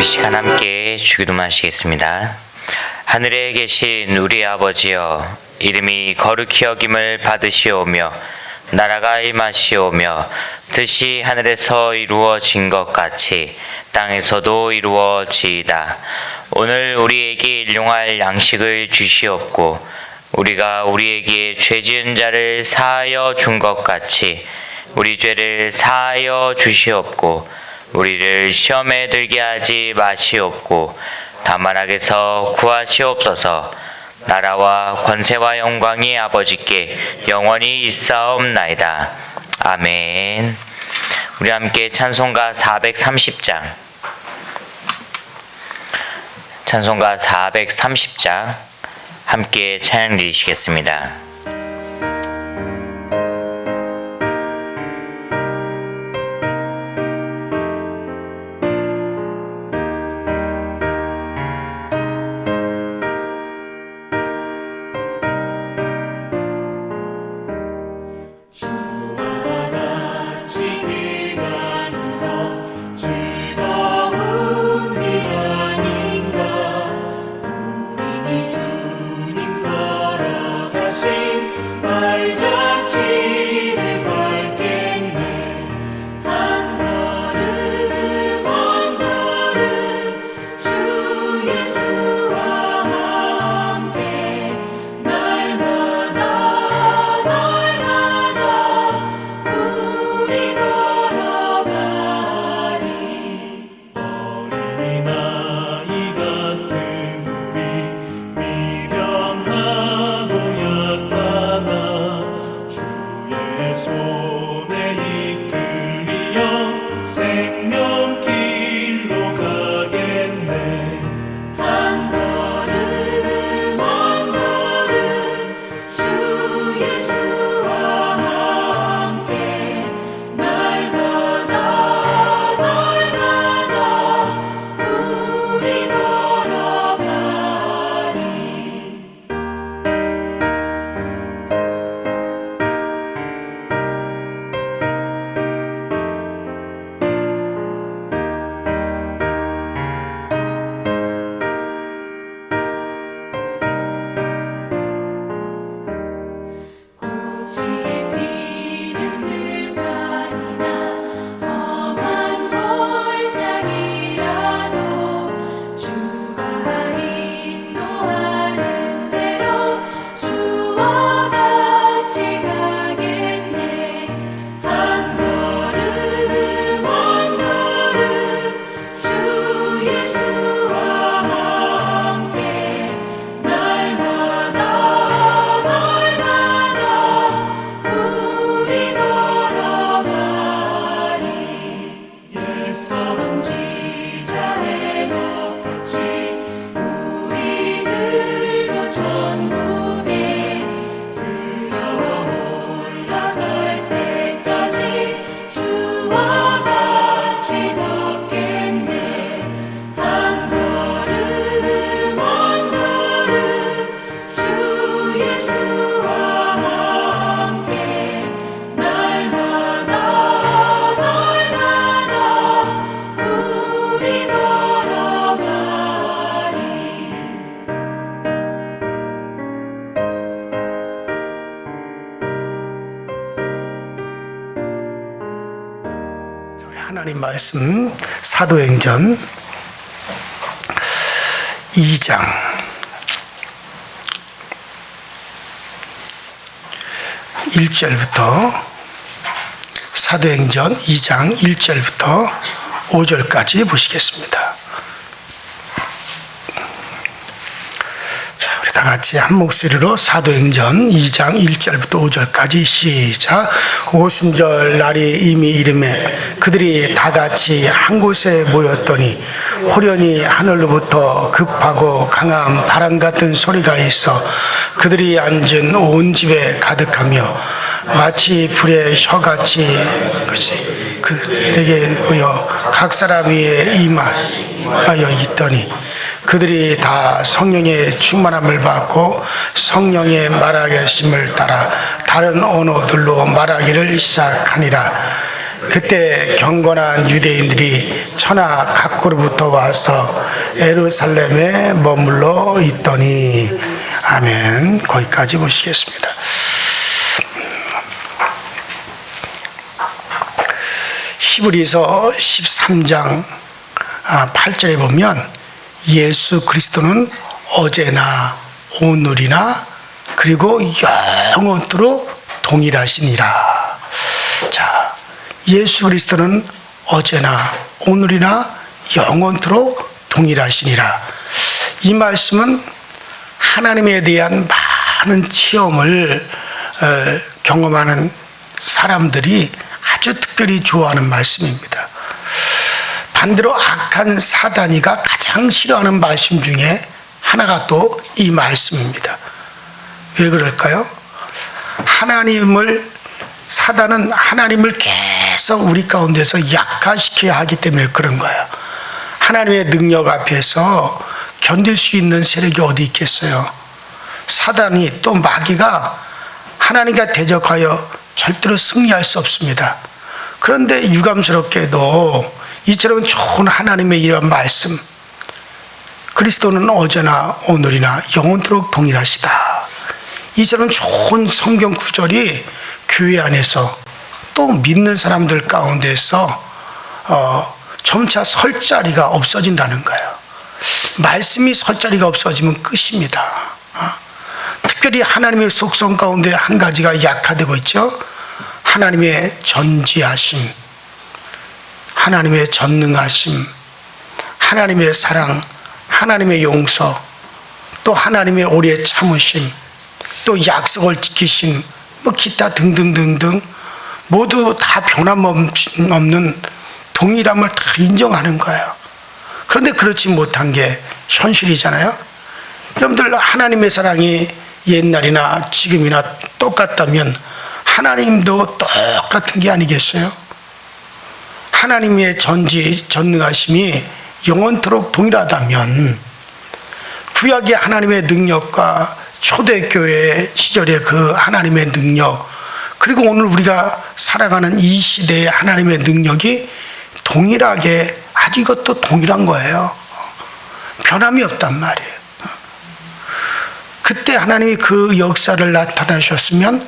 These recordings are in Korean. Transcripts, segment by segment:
시간 함께 주기도만 하시겠습니다. 하늘에 계신 우리 아버지여, 이름이 거룩히 여김을 받으시오며 나라가 임하시오며 뜻이 하늘에서 이루어진 것 같이 땅에서도 이루어지이다. 오늘 우리에게 일용할 양식을 주시옵고 우리가 우리에게 죄 지은 자를 사하여 준 것 같이 우리 죄를 사하여 주시옵고 우리를 시험에 들게 하지 마시옵고 다만 악에서 구하시옵소서. 나라와 권세와 영광이 아버지께 영원히 있사옵나이다. 아멘. 우리 함께 찬송가 430장, 찬송가 430장 함께 찬양 드리시겠습니다. 하나님 말씀 사도행전 2장 1절부터 사도행전 2장 1절부터 5절까지 보시겠습니다. 다 같이 한 목소리로 사도행전 2장 1절부터 5절까지 시작. 오순절 날이 이미 이르매 그들이 다 같이 한 곳에 모였더니 호련히 하늘로부터 급하고 강한 바람 같은 소리가 있어 그들이 앉은 온 집에 가득하며 마치 불의 혀같이 것이 그들에게 보여 각 사람 위에 임하여 있더니 그들이 다 성령의 충만함을 받고 성령의 말하심을 따라 다른 언어들로 말하기를 시작하니라. 그때 경건한 유대인들이 천하 각구로부터 와서 예루살렘에 머물러 있더니 아멘. 거기까지 보시겠습니다. 히브리서 13장 8절에 보면 예수 그리스도는 어제나 오늘이나 그리고 영원토록 동일하시니라. 자, 예수 그리스도는 어제나 오늘이나 영원토록 동일하시니라. 이 말씀은 하나님에 대한 많은 체험을 경험하는 사람들이 아주 특별히 좋아하는 말씀입니다. 반대로 악한 사단이가 가장 싫어하는 말씀 중에 하나가 또 이 말씀입니다. 왜 그럴까요? 사단은 하나님을 계속 우리 가운데서 약화시켜야 하기 때문에 그런 거예요. 하나님의 능력 앞에서 견딜 수 있는 세력이 어디 있겠어요? 사단이 또 마귀가 하나님과 대적하여 절대로 승리할 수 없습니다. 그런데 유감스럽게도 이처럼 좋은 하나님의 이런 말씀, 그리스도는 어제나 오늘이나 영원토록 동일하시다. 이처럼 좋은 성경 구절이 교회 안에서 또 믿는 사람들 가운데서 점차 설 자리가 없어진다는 거예요. 말씀이 설 자리가 없어지면 끝입니다. 특별히 하나님의 속성 가운데 한 가지가 약화되고 있죠. 하나님의 전지하심, 하나님의 전능하심, 하나님의 사랑, 하나님의 용서, 또 하나님의 오래 참으심, 또 약속을 지키심, 기타 등등등등 모두 다 변함없는 동일함을 다 인정하는 거예요. 그런데 그렇지 못한 게 현실이잖아요. 여러분들, 하나님의 사랑이 옛날이나 지금이나 똑같다면 하나님도 똑같은 게 아니겠어요? 하나님의 전능하심이 영원토록 동일하다면 구약의 하나님의 능력과 초대교회 시절의 그 하나님의 능력, 그리고 오늘 우리가 살아가는 이 시대의 하나님의 능력이 동일하게, 아주 이것도 동일한 거예요. 변함이 없단 말이에요. 그때 하나님이 그 역사를 나타나셨으면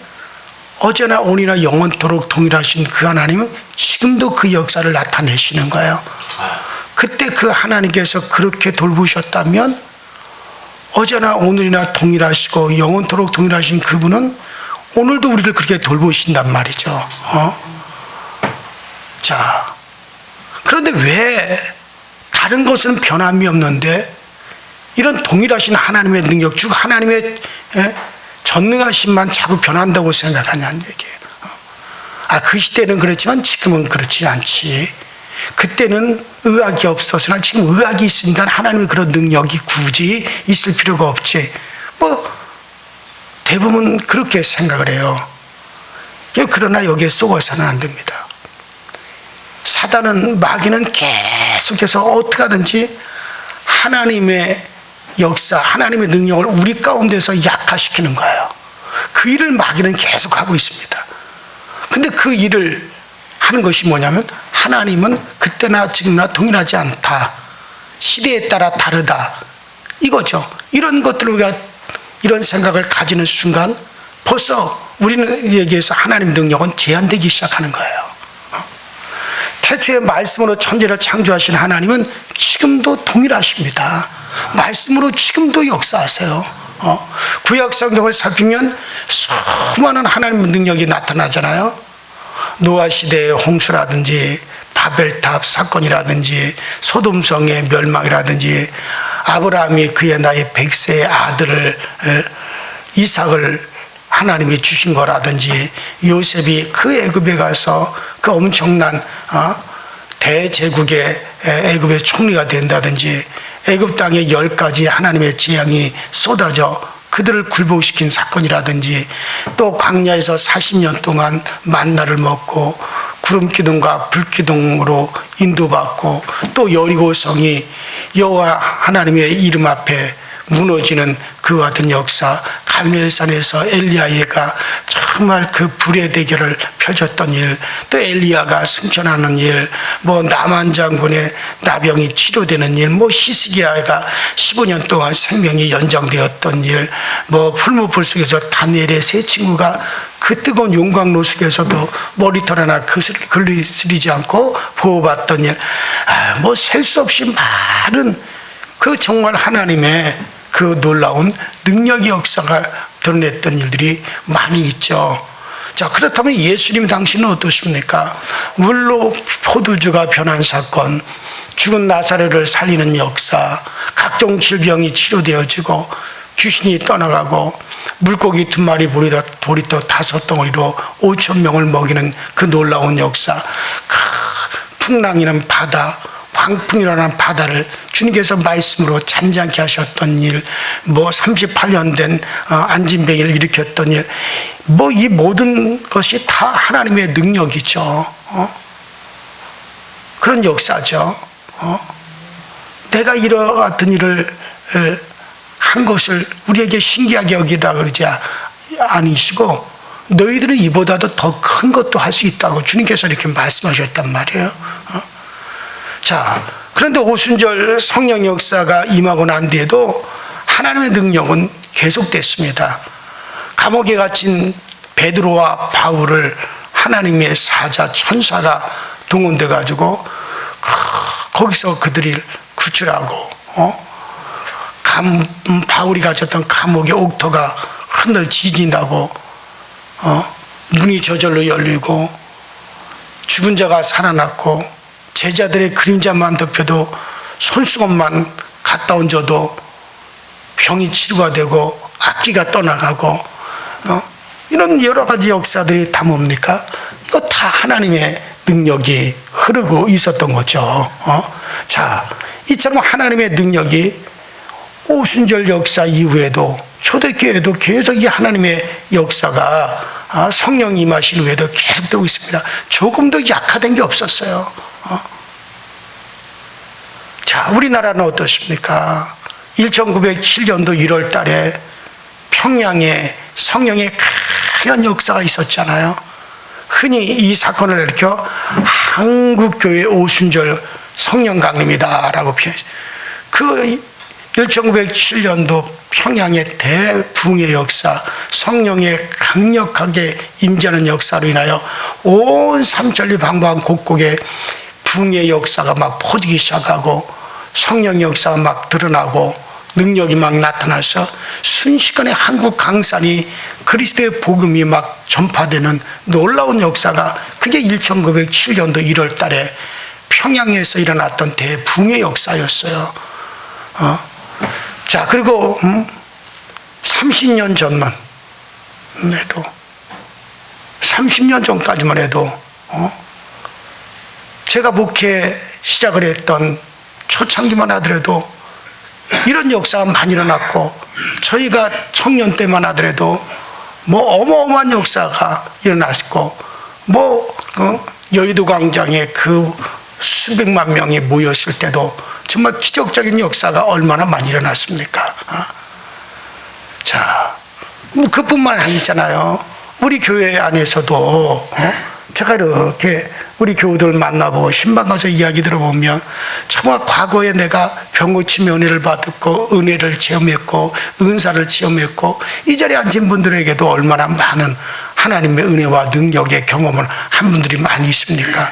어제나 오늘이나 영원토록 동일하신 그 하나님은 지금도 그 역사를 나타내시는 거예요. 그때 그 하나님께서 그렇게 돌보셨다면 어제나 오늘이나 동일하시고 영원토록 동일하신 그분은 오늘도 우리를 그렇게 돌보신단 말이죠. 자, 그런데 왜 다른 것은 변함이 없는데 이런 동일하신 하나님의 능력, 즉 하나님의 전능하심만 자꾸 변한다고 생각하냐는 얘기예요. 그 시대는 그렇지만 지금은 그렇지 않지. 그때는 의학이 없었으나 지금 의학이 있으니까 하나님의 그런 능력이 굳이 있을 필요가 없지. 대부분 그렇게 생각을 해요. 그러나 여기에 속아서는 안 됩니다. 사단은, 마귀는 계속해서 어떻게 하든지 하나님의 역사, 하나님의 능력을 우리 가운데서 약화시키는 거예요. 그 일을 마귀는 계속하고 있습니다. 근데 그 일을 하는 것이 뭐냐면 하나님은 그때나 지금이나 동일하지 않다. 시대에 따라 다르다. 이거죠. 이런 것들을 우리가 이런 생각을 가지는 순간 벌써 우리는 얘기해서 하나님 능력은 제한되기 시작하는 거예요. 태초에 말씀으로 천지를 창조하신 하나님은 지금도 동일하십니다. 말씀으로 지금도 역사하세요. 구약 성경을 살피면 수많은 하나님의 능력이 나타나잖아요. 노아 시대의 홍수라든지 바벨탑 사건이라든지 소돔성의 멸망이라든지 아브라함이 그의 나이 100세의 아들을 이삭을 하나님이 주신 거라든지 요셉이 그 애굽에 가서 그 엄청난 대제국의 애굽의 총리가 된다든지 애굽 땅에 10가지 하나님의 재앙이 쏟아져 그들을 굴복시킨 사건이라든지 또 광야에서 40년 동안 만나를 먹고 구름기둥과 불기둥으로 인도받고 또 여리고성이 여호와 하나님의 이름 앞에 무너지는 그와 같은 역사, 갈멜산에서 엘리야가 정말 그 불의 대결을 펼쳤던 일, 또 엘리야가 승천하는 일, 뭐 나만 장군의 나병이 치료되는 일, 뭐 히스기야가 15년 동안 생명이 연장되었던 일, 뭐 풀무불 속에서 다니엘의 세 친구가 그 뜨거운 용광로 속에서도 머리털 하나 걸리지 않고 보호받던 일, 뭐 셀 수 없이 많은 그 정말 하나님의 그 놀라운 능력의 역사가 드러냈던 일들이 많이 있죠. 자, 그렇다면 예수님 당신은 어떠십니까? 물로 포도주가 변한 사건, 죽은 나사로를 살리는 역사, 각종 질병이 치료되어지고 귀신이 떠나가고 물고기 2마리 보리떡 5덩어리로 5천 명을 먹이는 그 놀라운 역사, 그 풍랑이는 바다, 광풍이라는 바다를 주님께서 말씀으로 잔잔케 하셨던 일, 뭐 38년 된 안진뱅이를 일으켰던 일, 뭐 이 모든 것이 다 하나님의 능력이죠. 그런 역사죠. 내가 이와 같은 일을 한 것을 우리에게 신기하게 여기라 그러지 아니시고 너희들은 이보다도 더 큰 것도 할 수 있다고 주님께서 이렇게 말씀하셨단 말이에요. 자, 그런데 오순절 성령 역사가 임하고 난 뒤에도 하나님의 능력은 계속됐습니다. 감옥에 gat힌 베드로와 바울을 하나님의 사자 천사가 동원돼 가지고 거기서 그들을 구출하고 바울이 갇혔던 감옥의 옥토가 흔들지진다고 문이 저절로 열리고 죽은 자가 살아났고 제자들의 그림자만 덮여도 손수건만 갖다 얹어도 병이 치료가 되고 악기가 떠나가고 이런 여러 가지 역사들이 다 뭡니까? 이거 다 하나님의 능력이 흐르고 있었던 거죠. 자, 이처럼 하나님의 능력이 오순절 역사 이후에도 초대교회에도 계속 이 하나님의 역사가 성령 임하신 후에도 계속되고 있습니다. 조금도 약화된 게 없었어요. 자, 우리나라는 어떻습니까? 1907년도 1월 달에 평양에 성령의 큰 역사가 있었잖아요. 흔히 이 사건을 일으켜 한국교회 오순절 성령 강림이다라고 표현해요. 그 1907년도 평양의 대붕의 역사, 성령의 강력하게 임재하는 역사로 인하여 온 삼천리 방방 곳곳에 붕의 역사가 막 퍼지기 시작하고 성령의 역사가 막 드러나고 능력이 막 나타나서 순식간에 한국 강산이 그리스도의 복음이 막 전파되는 놀라운 역사가 그게 1907년도 1월 달에 평양에서 일어났던 대붕의 역사였어요. 자, 그리고 30년 전만 해도 30년 전까지만 해도 제가 목회 시작을 했던 초창기만 하더라도 이런 역사가 많이 일어났고 저희가 청년 때만 하더라도 뭐 어마어마한 역사가 일어났고 뭐 여의도 광장에 그 수백만 명이 모였을 때도 정말 기적적인 역사가 얼마나 많이 일어났습니까? 자, 뭐 그뿐만 아니잖아요. 우리 교회 안에서도 제가 이렇게 우리 교우들 만나보고 신방 가서 이야기 들어보면 정말 과거에 내가 병 고침의 은혜를 받았고 은혜를 체험했고 은사를 체험했고 이 자리에 앉은 분들에게도 얼마나 많은 하나님의 은혜와 능력의 경험을 한 분들이 많이 있습니까?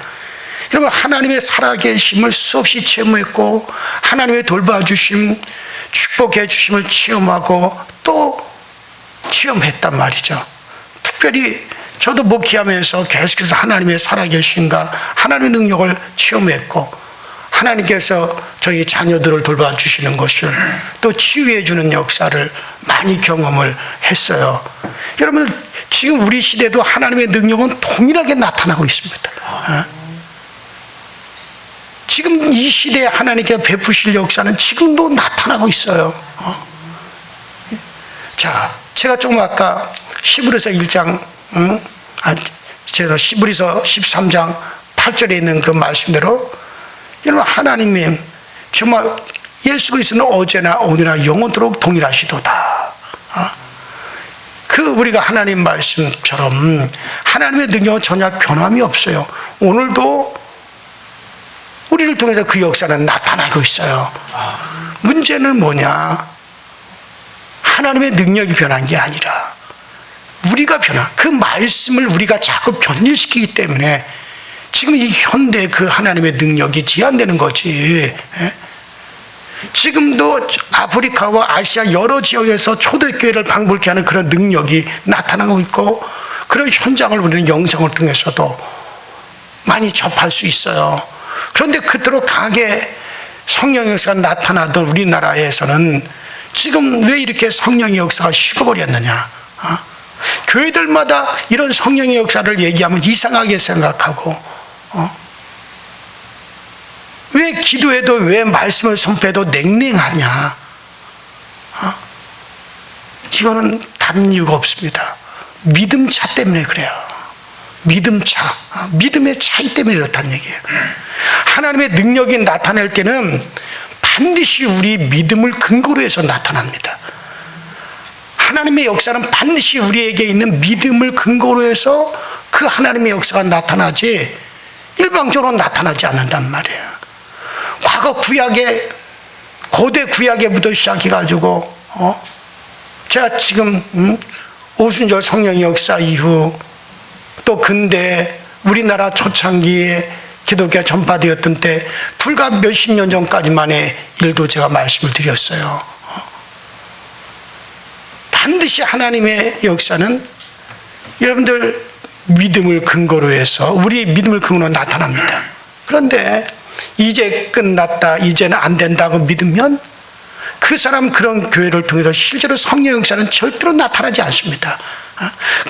여러분, 하나님의 살아계심을 수없이 체험했고 하나님의 돌봐주심, 축복해 주심을 체험하고 또 체험했단 말이죠. 특별히 저도 목회하면서 계속해서 하나님의 살아계심과 하나님의 능력을 체험했고 하나님께서 저희 자녀들을 돌봐주시는 것을 또 치유해 주는 역사를 많이 경험을 했어요. 여러분, 지금 우리 시대도 하나님의 능력은 동일하게 나타나고 있습니다. 지금 이 시대에 하나님께 베푸실 역사는 지금도 나타나고 있어요. 자, 제가 조금 아까 히브리서 1장 제가 히브리서 13장 8절에 있는 그 말씀대로 여러분, 하나님이 정말 예수 그리스도는 어제나 오늘나 영원토록 동일하시도다. 그 우리가 하나님 말씀처럼 하나님의 능력은 전혀 변함이 없어요. 오늘도 우리를 통해서 그 역사는 나타나고 있어요. 문제는 뭐냐? 하나님의 능력이 변한 게 아니라 우리가 변한, 그 말씀을 우리가 자꾸 변질시키기 때문에 지금 이 현대 그 하나님의 능력이 제한되는 거지. 지금도 아프리카와 아시아 여러 지역에서 초대교회를 방불케 하는 그런 능력이 나타나고 있고, 그런 현장을 우리는 영상을 통해서도 많이 접할 수 있어요. 그런데 그토록 강하게 성령의 역사가 나타나던 우리나라에서는 지금 왜 이렇게 성령의 역사가 식어버렸느냐? 교회들마다 이런 성령의 역사를 얘기하면 이상하게 생각하고, 왜 기도해도, 왜 말씀을 선포해도 냉랭하냐? 이거는 다른 이유가 없습니다. 믿음 차 때문에 그래요. 믿음 차, 믿음의 차이 때문에 그렇다는 얘기예요. 하나님의 능력이 나타날 때는 반드시 우리 믿음을 근거로 해서 나타납니다. 하나님의 역사는 반드시 우리에게 있는 믿음을 근거로 해서 그 하나님의 역사가 나타나지 일방적으로 나타나지 않는단 말이에요. 과거 구약에, 고대 구약에부터 시작해가지고 제가 지금 오순절 성령의 역사 이후 또 근대 우리나라 초창기에 기독교가 전파되었던 때 불과 몇십 년 전까지만의 일도 제가 말씀을 드렸어요. 반드시 하나님의 역사는 여러분들 믿음을 근거로 해서, 우리의 믿음을 근거로 나타납니다. 그런데 이제 끝났다, 이제는 안 된다고 믿으면 그 사람, 그런 교회를 통해서 실제로 성령 역사는 절대로 나타나지 않습니다.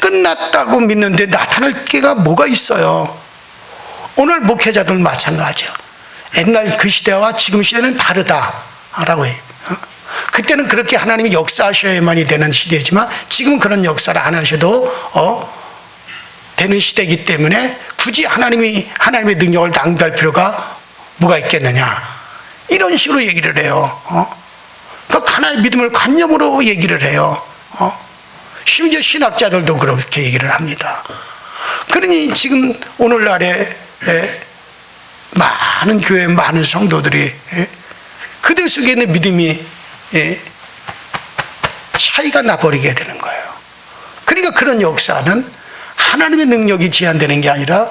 끝났다고 믿는데 나타날 게가 뭐가 있어요? 오늘 목회자들 마찬가지요. 옛날 그 시대와 지금 시대는 다르다라고 해요. 그때는 그렇게 하나님이 역사하셔야만이 되는 시대지만 지금은 그런 역사를 안 하셔도 되는 시대이기 때문에 굳이 하나님의 능력을 낭비할 필요가 뭐가 있겠느냐, 이런 식으로 얘기를 해요. 그러니까 하나의 믿음을 관념으로 얘기를 해요. 심지어 신학자들도 그렇게 얘기를 합니다. 그러니 지금 오늘날에 많은 교회, 많은 성도들이 그들 속에 있는 믿음이 차이가 나버리게 되는 거예요. 그러니까 그런 역사는 하나님의 능력이 제한되는 게 아니라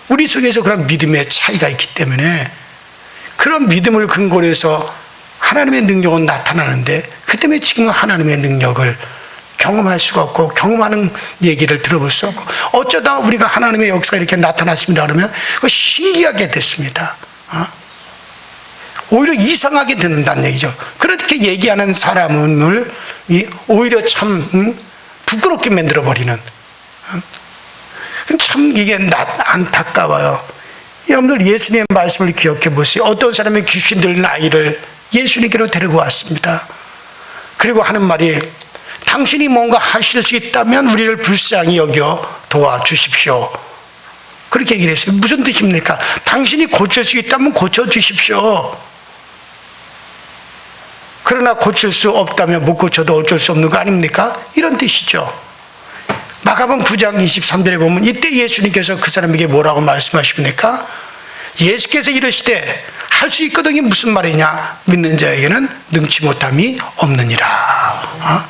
우리 속에서 그런 믿음의 차이가 있기 때문에 그런 믿음을 근거로 해서 하나님의 능력은 나타나는데, 그 때문에 지금은 하나님의 능력을 경험할 수가 없고 경험하는 얘기를 들어볼 수 없고, 어쩌다 우리가 하나님의 역사가 이렇게 나타났습니다 그러면 그거 신기하게 됐습니다. 오히려 이상하게 듣는다는 얘기죠. 그렇게 얘기하는 사람을 오히려 참 부끄럽게 만들어버리는, 참 이게 안타까워요. 여러분들 예수님의 말씀을 기억해 보세요. 어떤 사람이 귀신 들린 아이를 예수님께로 데리고 왔습니다. 그리고 하는 말이, 당신이 뭔가 하실 수 있다면 우리를 불쌍히 여겨 도와주십시오. 그렇게 얘기를 했어요. 무슨 뜻입니까? 당신이 고칠 수 있다면 고쳐주십시오. 그러나 고칠 수 없다면 못 고쳐도 어쩔 수 없는 거 아닙니까? 이런 뜻이죠. 마가복음 9장 23절에 보면 이때 예수님께서 그 사람에게 뭐라고 말씀하십니까? 예수께서 이르시되 할 수 있거든요. 무슨 말이냐? 믿는 자에게는 능치 못함이 없느니라.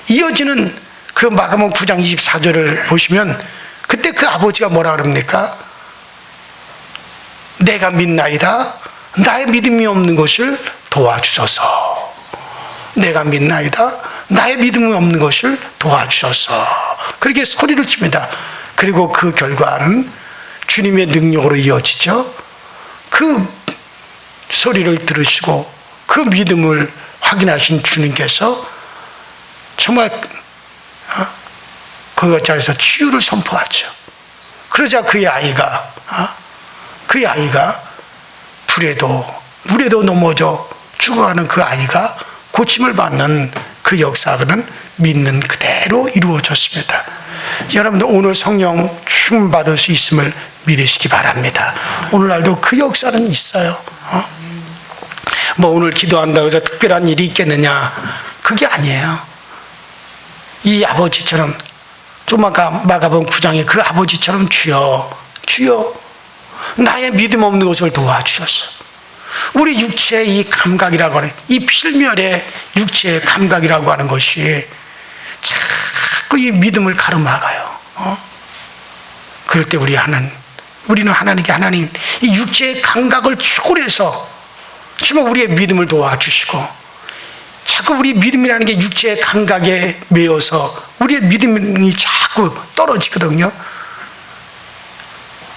이어지는 그 마가복음 9장 24절을 보시면 그때 그 아버지가 뭐라 그럽니까? 내가 믿나이다. 나의 믿음이 없는 것을 도와주소서. 내가 믿나이다. 나의 믿음이 없는 것을 도와주소서. 그렇게 소리를 칩니다. 그리고 그 결과는 주님의 능력으로 이어지죠. 그 소리를 들으시고 그 믿음을 확인하신 주님께서 정말 그 자리에서 치유를 선포하죠. 그러자 그의 아이가 불에도 물에도 넘어져 죽어가는 그 아이가 고침을 받는 그 역사는 믿는 그대로 이루어졌습니다. 여러분들 오늘 성령 충만 받을 수 있음을 믿으시기 바랍니다. 오늘날도 그 역사는 있어요. 뭐 오늘 기도한다고 해서 특별한 일이 있겠느냐, 그게 아니에요. 이 아버지처럼, 좀 아까 마가복음 9장에 그 아버지처럼 주여 나의 믿음 없는 것을 도와주셨어. 우리 육체의 이 감각이라고 하는, 이 필멸의 육체의 감각이라고 하는 것이 자꾸 이 믿음을 가로막아요. 그럴 때 우리는 하나님께, 하나님 이 육체의 감각을 초월해서 정말 우리의 믿음을 도와주시고, 자꾸 우리 믿음이라는 게 육체의 감각에 매여서 우리의 믿음이 자꾸 떨어지거든요.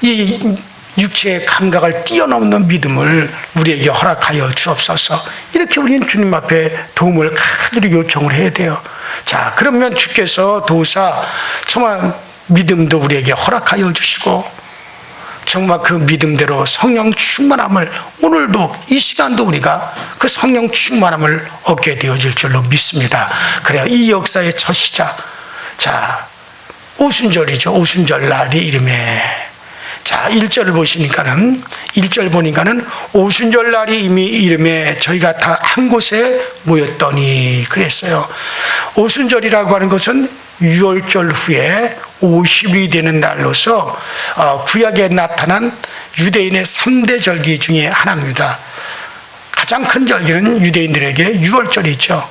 이 육체의 감각을 뛰어넘는 믿음을 우리에게 허락하여 주옵소서. 이렇게 우리는 주님 앞에 도움을 간절히 요청을 해야 돼요. 자, 그러면 주께서 도사 정말 믿음도 우리에게 허락하여 주시고, 정말 그 믿음대로 성령 충만함을, 오늘도 이 시간도 우리가 그 성령 충만함을 얻게 되어질 줄로 믿습니다. 그래요. 이 역사의 첫 시작, 자, 오순절이죠. 오순절 날이 이름에, 자, 1절을 보시니까는, 1절 보니까는 오순절 날이 이미 이름에 저희가 다 한 곳에 모였더니 그랬어요. 오순절이라고 하는 것은 유월절 후에 50일이 되는 날로서 구약에 나타난 유대인의 3대 절기 중에 하나입니다. 가장 큰 절기는 유대인들에게 유월절이죠.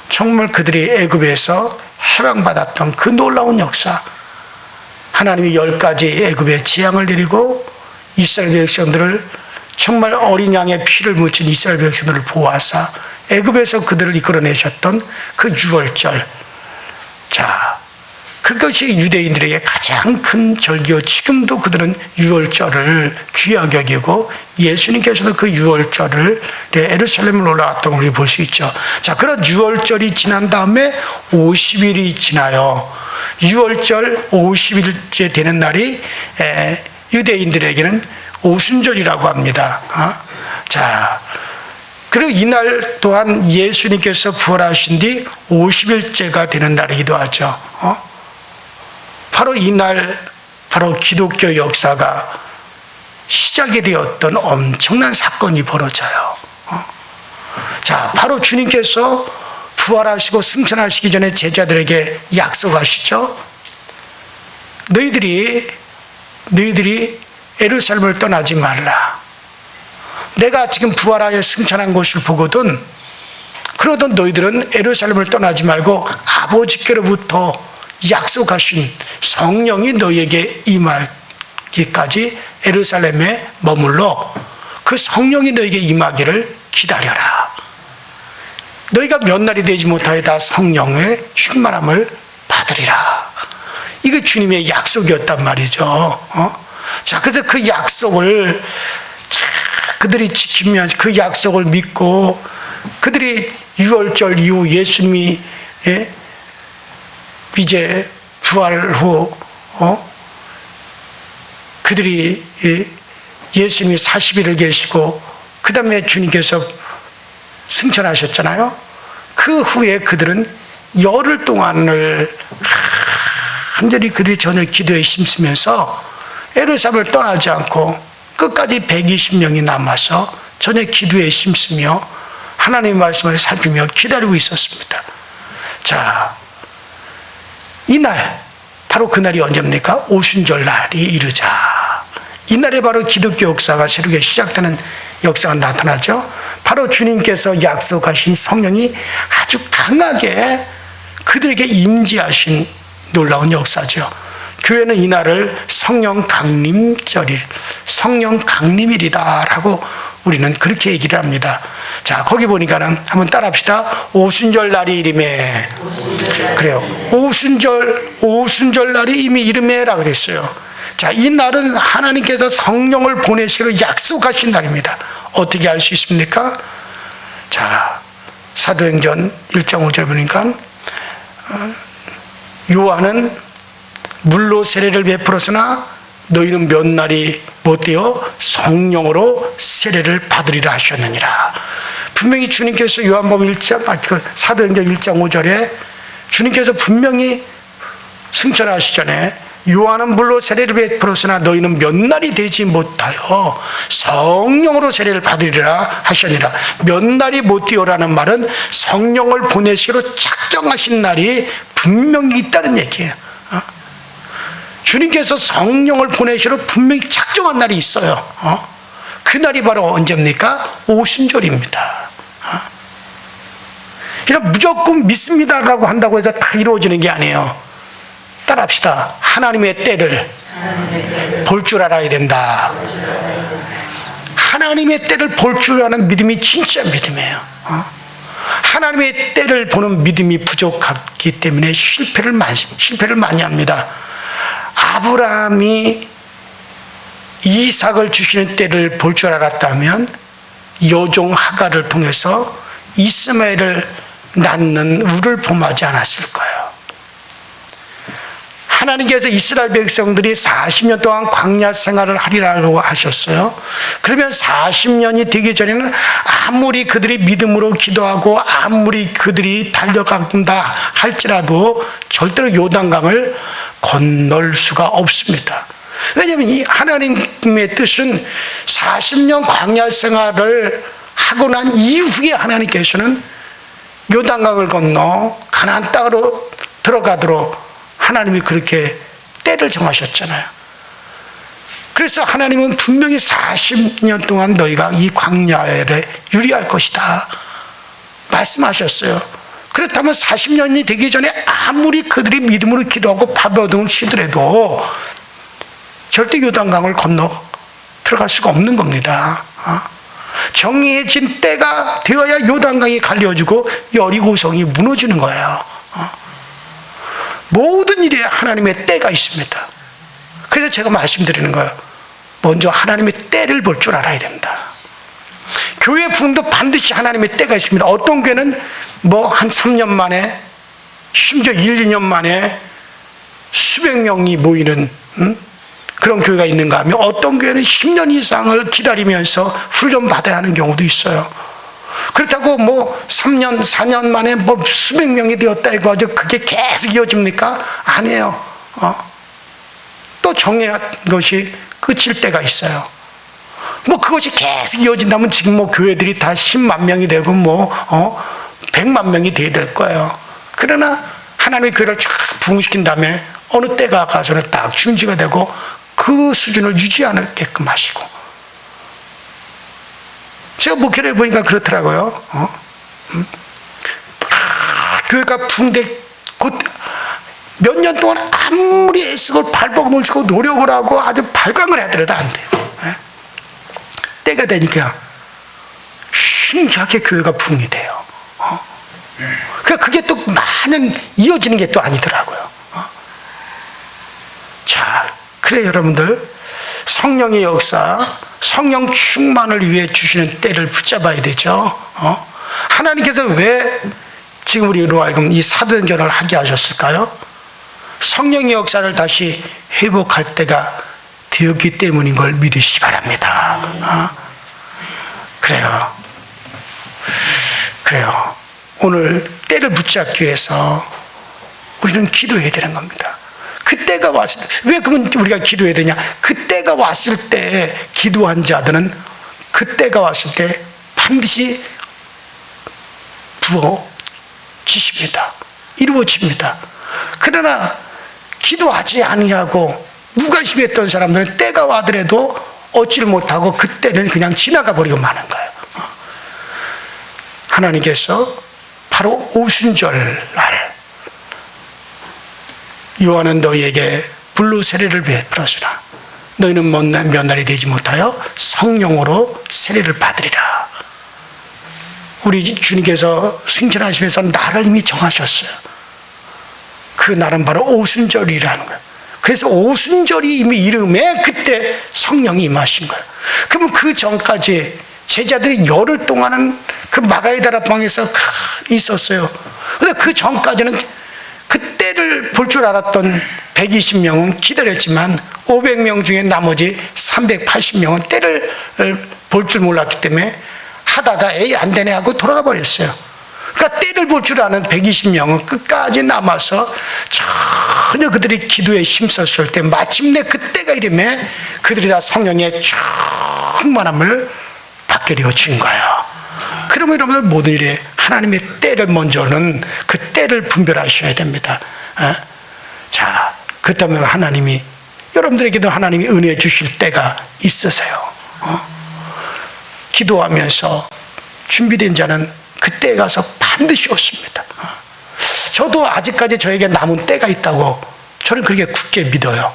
정말 그들이 애굽에서 해방받았던 그 놀라운 역사, 하나님이 10가지 애굽의 재앙을 내리고 이스라엘 백성들을, 정말 어린 양의 피를 묻힌 이스라엘 백성들을 보호하사 애굽에서 그들을 이끌어내셨던 그 유월절, 자, 그것이 유대인들에게 가장 큰 절기요. 지금도 그들은 유월절을 귀하게 여기고, 예수님께서도 그 유월절을 예루살렘을 올라왔던 걸 우리 볼 수 있죠. 자, 그런 유월절이 지난 다음에 50일이 지나요. 유월절 50일째 되는 날이 유대인들에게는 오순절이라고 합니다. 자, 그리고 이날 또한 예수님께서 부활하신 뒤 50일째가 되는 날이기도 하죠. 바로 이날, 바로 기독교 역사가 시작이 되었던 엄청난 사건이 벌어져요. 자, 바로 주님께서 부활하시고 승천하시기 전에 제자들에게 약속하시죠. 너희들이 예루살렘을 떠나지 말라. 내가 지금 부활하여 승천한 것을 보거든, 그러던 너희들은 예루살렘을 떠나지 말고 아버지께로부터 약속하신 성령이 너희에게 임하기까지 예루살렘에 머물러 그 성령이 너희에게 임하기를 기다려라. 너희가 몇 날이 되지 못하여 다 성령의 충만함을 받으리라. 이게 주님의 약속이었단 말이죠. 자, 그래서 그 약속을 그들이 지키면, 그 약속을 믿고 그들이 유월절 이후 예수님이 이제 부활 후 그들이 예수님이 40일을 계시고 그 다음에 주님께서 승천하셨잖아요. 그 후에 그들은 열흘 동안을 간절히 그들이 저녁 기도에 힘쓰면서 예루살렘을 떠나지 않고 끝까지 120명이 남아서 저녁 기도에 힘쓰며 하나님의 말씀을 살피며 기다리고 있었습니다. 자, 이날, 바로 그날이 언제입니까? 오순절 날이 이르자. 이날에 바로 기독교 역사가 새롭게 시작되는 역사가 나타나죠. 바로 주님께서 약속하신 성령이 아주 강하게 그들에게 임재하신 놀라운 역사죠. 교회는 이날을 성령 강림일이다라고 우리는 그렇게 얘기를 합니다. 자, 거기 보니까는 한번 따라합시다. 오순절 날이 이름에. 그래요. 오순절 날이 이미 이름에라고 그랬어요. 자, 이 날은 하나님께서 성령을 보내시기로 약속하신 날입니다. 어떻게 알 수 있습니까? 자, 사도행전 1장 5절 보니까 요한은 물로 세례를 베풀었으나 너희는 몇 날이 못되어 성령으로 세례를 받으리라 하셨느니라. 분명히 주님께서 요한복음 1장, 사도행전 1장 5절에 주님께서 분명히 승천하시기 전에 요한은 물로 세례를 베풀었으나 너희는 몇 날이 되지 못하여 성령으로 세례를 받으리라 하시니라. 몇 날이 못되어라는 말은 성령을 보내시기로 작정하신 날이 분명히 있다는 얘기예요. 주님께서 성령을 보내시기로 분명히 작정한 날이 있어요. 그 날이 바로 언제입니까? 오순절입니다. 그러니까 무조건 믿습니다라고 한다고 해서 다 이루어지는 게 아니에요. 따라합시다. 하나님의 때를 볼 줄 알아야 된다. 하나님의 때를 볼 줄 아는 믿음이 진짜 믿음이에요. 하나님의 때를 보는 믿음이 부족하기 때문에 실패를 많이 합니다. 아브라함이 이삭을 주시는 때를 볼 줄 알았다면 여종 하갈을 통해서 이스마엘을 낳는 우를 범하지 않았을 거예요. 하나님께서 이스라엘 백성들이 40년 동안 광야 생활을 하리라고 하셨어요. 그러면 40년이 되기 전에는 아무리 그들이 믿음으로 기도하고 아무리 그들이 달려간다 할지라도 절대로 요단강을 건널 수가 없습니다. 왜냐하면 이 하나님의 뜻은 40년 광야 생활을 하고 난 이후에 하나님께서는 요단강을 건너 가나안 땅으로 들어가도록 하나님이 그렇게 때를 정하셨잖아요. 그래서 하나님은 분명히 40년 동안 너희가 이 광야에 유리할 것이다 말씀하셨어요. 그렇다면 40년이 되기 전에 아무리 그들이 믿음으로 기도하고 발버둥을 치더라도 절대 요단강을 건너 들어갈 수가 없는 겁니다. 정해진 때가 되어야 요단강이 갈려지고 여리고성이 무너지는 거예요. 모든 일에 하나님의 때가 있습니다. 그래서 제가 말씀드리는 거예요. 먼저 하나님의 때를 볼 줄 알아야 된다. 교회 부흥도 반드시 하나님의 때가 있습니다. 어떤 교회는 한 3년 만에, 심지어 1, 2년 만에 수백 명이 모이는 그런 교회가 있는가 하면 어떤 교회는 10년 이상을 기다리면서 훈련 받아야 하는 경우도 있어요. 그렇다고 3년, 4년 만에 수백 명이 되었다 해가지고 그게 계속 이어집니까? 아니에요. 또 정해한 것이 끝일 때가 있어요. 그것이 계속 이어진다면 지금 교회들이 다 10만 명이 되고 100만 명이 돼야 될 거예요. 그러나 하나님의 교회를 쫙 부흥시킨 다음에 어느 때가 가서는 딱 중지가 되고 그 수준을 유지하게끔 하시고. 제가 목회를 해보니까 그렇더라고요. 교회가 부흥될 몇 년 동안 아무리 애쓰고 발버둥을 치고 노력을 하고 아주 발광을 하더라도 안 돼요. 때가 되니까 신기하게 교회가 부흥이 돼요. 그게 또 마냥 이어지는 게 또 아니더라고요. 자, 그래 여러분들, 성령의 역사, 성령 충만을 위해 주시는 때를 붙잡아야 되죠. 하나님께서 왜 지금 우리로 하여금 이 사도행전을 하게 하셨을까요? 성령의 역사를 다시 회복할 때가 되었기 때문인 걸 믿으시기 바랍니다. 그래요. 오늘 때를 붙잡기 위해서 우리는 기도해야 되는 겁니다. 그때가 왔을 때, 왜 그러면 우리가 기도해야 되냐? 그때가 왔을 때 기도한 자들은 그때가 왔을 때 반드시 부어지십니다. 이루어집니다. 그러나 기도하지 아니하고 무관심했던 사람들은 때가 와더라도 얻지를 못하고 그때는 그냥 지나가 버리고 마는 거예요. 하나님께서 바로 오순절 날 요한은 너희에게 불로 세례를 베풀었으나 너희는 몇 날이 되지 못하여 성령으로 세례를 받으리라. 우리 주님께서 승천하시면서 날을 이미 정하셨어요. 그 날은 바로 오순절이라는 거예요. 그래서 오순절이 이미 이름에 그때 성령이 임하신 거예요. 그러면 그 전까지 제자들이 열흘 동안은 그 마가다라 방에서 있었어요. 그런데 그 전까지는 그때를 볼 줄 알았던 120명은 기다렸지만 500명 중에 나머지 380명은 때를 볼 줄 몰랐기 때문에 하다가 에이 안 되네 하고 돌아가 버렸어요. 그러니까 때를 볼 줄 아는 120명은 끝까지 남아서 전혀 그들이 기도에 힘썼을 때 마침내 그때가 이름에 그들이 다 성령의 충만함을 받게 되어진 거예요. 그러면 여러분들 모든 일에 하나님의 때를 먼저는 그 때를 분별하셔야 됩니다. 자, 그렇다면 하나님이 여러분들에게도 하나님이 은혜 주실 때가 있으세요. 기도하면서 준비된 자는 그때에 가서 반드시 오십니다. 저도 아직까지 저에게 남은 때가 있다고 저는 그렇게 굳게 믿어요.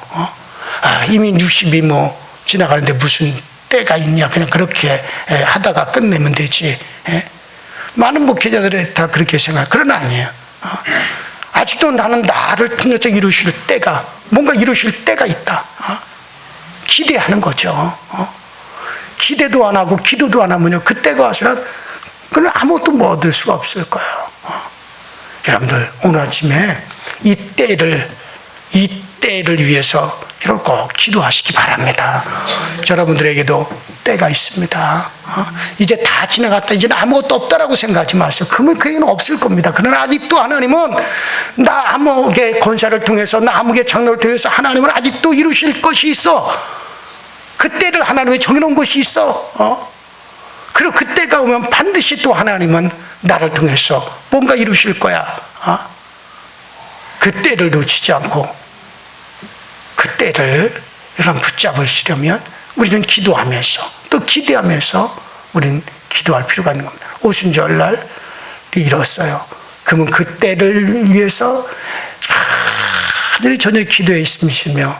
이미 60이 뭐 지나가는데 무슨 때가 있냐, 그냥 그렇게 하다가 끝내면 되지. 많은 목회자들이 다 그렇게 생각해요. 그러나 아니에요. 아직도 나는 나를 통해서 이루실 때가, 뭔가 이루실 때가 있다. 기대하는 거죠. 기대도 안 하고 기도도 안 하면요, 그때가 와서는 그건 아무것도 뭐 얻을 수가 없을 거예요. 여러분들 오늘 아침에 이 때를 위해서 이걸 꼭 기도하시기 바랍니다. 여러분들에게도 때가 있습니다. 이제 다 지나갔다, 이제는 아무것도 없다라고 생각하지 마세요. 그러면 그 얘기는 없을 겁니다. 그러나 아직도 하나님은 나 아무개 권사를 통해서, 나 아무개 장로를 통해서 하나님은 아직도 이루실 것이 있어. 그때를 하나님이 정해놓은 것이 있어. 그리고 그때가 오면 반드시 또 하나님은 나를 통해서 뭔가 이루실 거야. 그때를 놓치지 않고 그때를 여러분 붙잡으시려면 우리는 기도하면서 또 기대하면서 우리는 기도할 필요가 있는 겁니다. 오순절날이 이뤘어요. 그러면 그때를 위해서 하늘 저녁 기도에 있으시며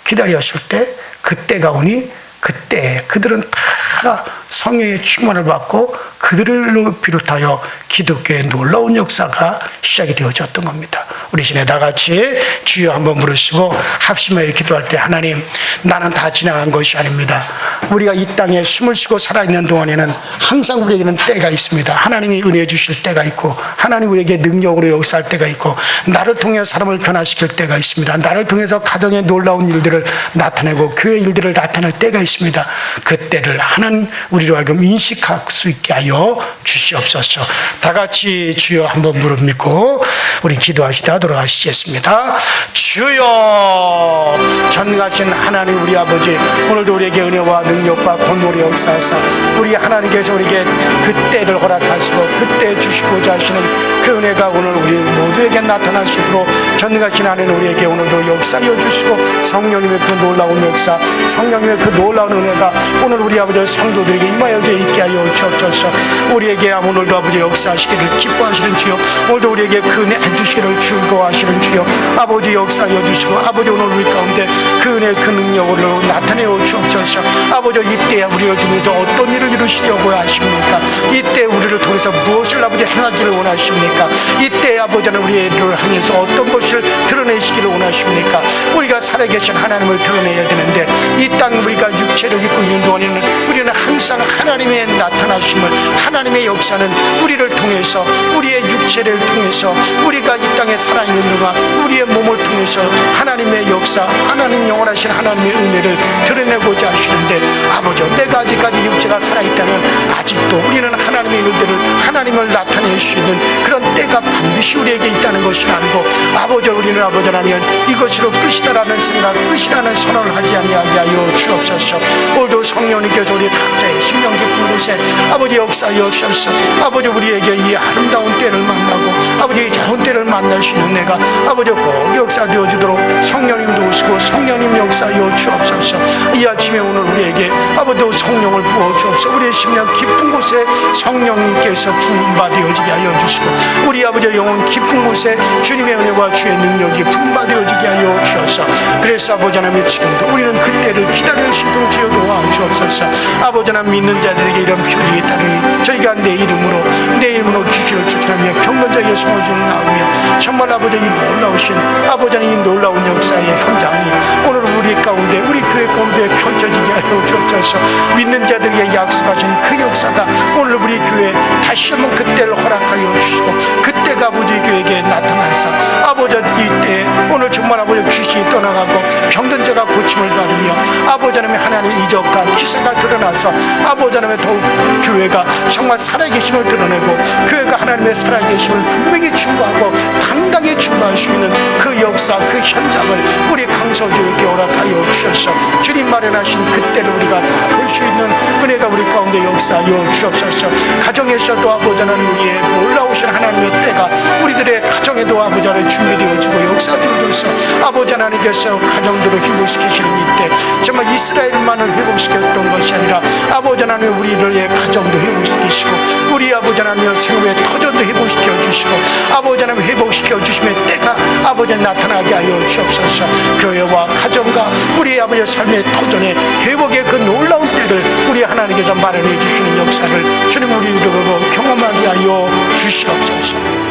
기다렸을 때 그때가 오니 그때 그들은 다 성령의 충만을 받고 그들을 비롯하여 기독교의 놀라운 역사가 시작이 되어졌던 겁니다. 우리 시내 다 같이 주여 한번 부르시고 합심하여 기도할 때, 하나님, 나는 다 지나간 것이 아닙니다. 우리가 이 땅에 숨을 쉬고 살아있는 동안에는 항상 우리에게는 때가 있습니다. 하나님이 은혜 주실 때가 있고, 하나님 우리에게 능력으로 역사할 때가 있고, 나를 통해 사람을 변화시킬 때가 있습니다. 나를 통해서 가정의 놀라운 일들을 나타내고 교회 일들을 나타낼 때가 있습니다. 그 때를 하나님 우리로 하여금 인식할 수 있게 하여 주시옵소서. 다 같이 주여 한번 무릎 믿고 우리 기도하시다 돌아가시겠습니다. 주여, 전능하신 하나님 우리 아버지, 오늘도 우리에게 은혜와 능력과 권능으로 역사하사 우리 하나님께서 우리에게 그때를 허락하시고 그때 주시고자 하시는 그 은혜가 오늘 우리 모두에게 나타나시도록 전능하신 하나님 우리에게 오늘도 역사하여 주시고, 성령님의 그 놀라운 역사, 성령님의 그 놀라운 은혜가 오늘 우리 아버지 성도들에게 임하여 있게 하여 주옵소서. 우리에게 오늘도 아버지 역사하시기를 기뻐하시는 주여, 오늘도 우리에게 그 은혜 주시기를 즐거워하시는 주여, 아버지 역사하여 주시고, 아버지 오늘 우리 가운데 그 은혜 그 능력으로 나타내어 주옵소서. 아버지 이때 우리를 통해서 어떤 일을 이루시려고 하십니까? 이때 우리를 통해서 무엇을 아버지 행하기를 원하십니까? 이때 아버지는 우리를 향해서 어떤 것을 드러내시기를 원하십니까? 우리가 살아계신 하나님을 드러내야 되는데, 이 땅 우리가 육체를 입고 있는 동안에는 우리는 항상 하나님의 나타나심을, 하나님의 역사는 우리를 통해서, 우리의 육체를 통해서, 우리가 이 땅에 살아있는 동안 우리의 몸을 통해서 하나님의 역사, 하나님 영원하신 하나님의 은혜를 드러내고자 하시는데, 아버지 내가 아직까지 육체가 살아있다면 아직도 우리는 하나님의 일들을, 하나님을 나타낼 수 있는 그런 때가 반드시 우리에게 있다는 것을 알고, 아버지 우리는 아버지라면 이것으로 끝이다라는 생각, 끝이라는 선언을 하지 아니하게 하여 주옵소서. 오늘도 성령님께서 우리 각자의 심령 깊은 곳에 아버지 역사하여 주셔서 아버지 우리에게 이 아름다운 때를 만나고 아버지 좋은 때를 만날 수 있는 내가 아버지 꼭 역사되어지도록 성령님도 오시고 성령님 역사하여 주옵소서. 이 아침에 오늘 우리에게 아버지도 성령을 부어 주옵소서. 우리의 심령 깊은 곳에 성령님께서 분바되어지게 하여 주시고, 우리 아버지 영혼 깊은 곳에 주님의 은혜와 주의 능력이 분바되어지게 하여 주셔서, 그래서 아버지 하나님 지금도 우리는 그때를 기다릴 수 있도록 주여 도와주옵소서. 아버지 하나님 믿는 자들에게 이런 표징이 따르니 저희가 내 이름으로 귀신을 쫓아내며 병건자의 소원을 나오며 정말 아버지 이 놀라우신 아버지 하나님 이 놀라운 역사의 현장이 오늘 우리 가운데, 우리 교회 가운데 펼쳐지게 하여 주옵소서. 믿는 자들에게 약속하신 그 역사가 오늘 우리 교회에 다시 한번 그때를 허락하여 주시고, 그때가 아버지 교회에게 나타나서 아버지 이때 오늘 정말 아버지 귀신이 떠나가고 병든 자가 교회가 고침을 받으며 아버지 하나님의 하나님의 이적과 기사가 드러나서 아버지 하나님의 더욱 교회가 정말 살아계심을 드러내고 교회가 하나님의 살아계심을 분명히 증거하고 당당히 증거할 수 있는 그 역사 그 현장을 우리 강서교회에 허락하여 주셔서 주님 마련하신 그때를 우리가 다 볼 수 있는 은혜가 우리 가운데 역사하여 주옵소서. 가정에서도 아버지 하나님 우리의 놀라우신 하나님의 때가 우리들의 가정에도 아버지 하나님 준비되어지고 역사되어져서 아버지 하나님께서 가정들을 회복시키시는 이때 정말 이스라엘만을 회복시켰던 것이 아니라 아버지 하나님 우리들의 가정도 회복시키시고 우리 아버지 하나님 생업의 터전도 회복시켜 주시고 아버지 하나님 회복시켜 주심의 때가 아버지 나타나게 하여 주옵소서. 교회와 가정과 우리 아버지의 삶의 터전의 회복의 그 놀라운 때를 우리 하나님께서 마련해 주시는 역사를 주님 우리로 경험하게 하여 주시옵소서.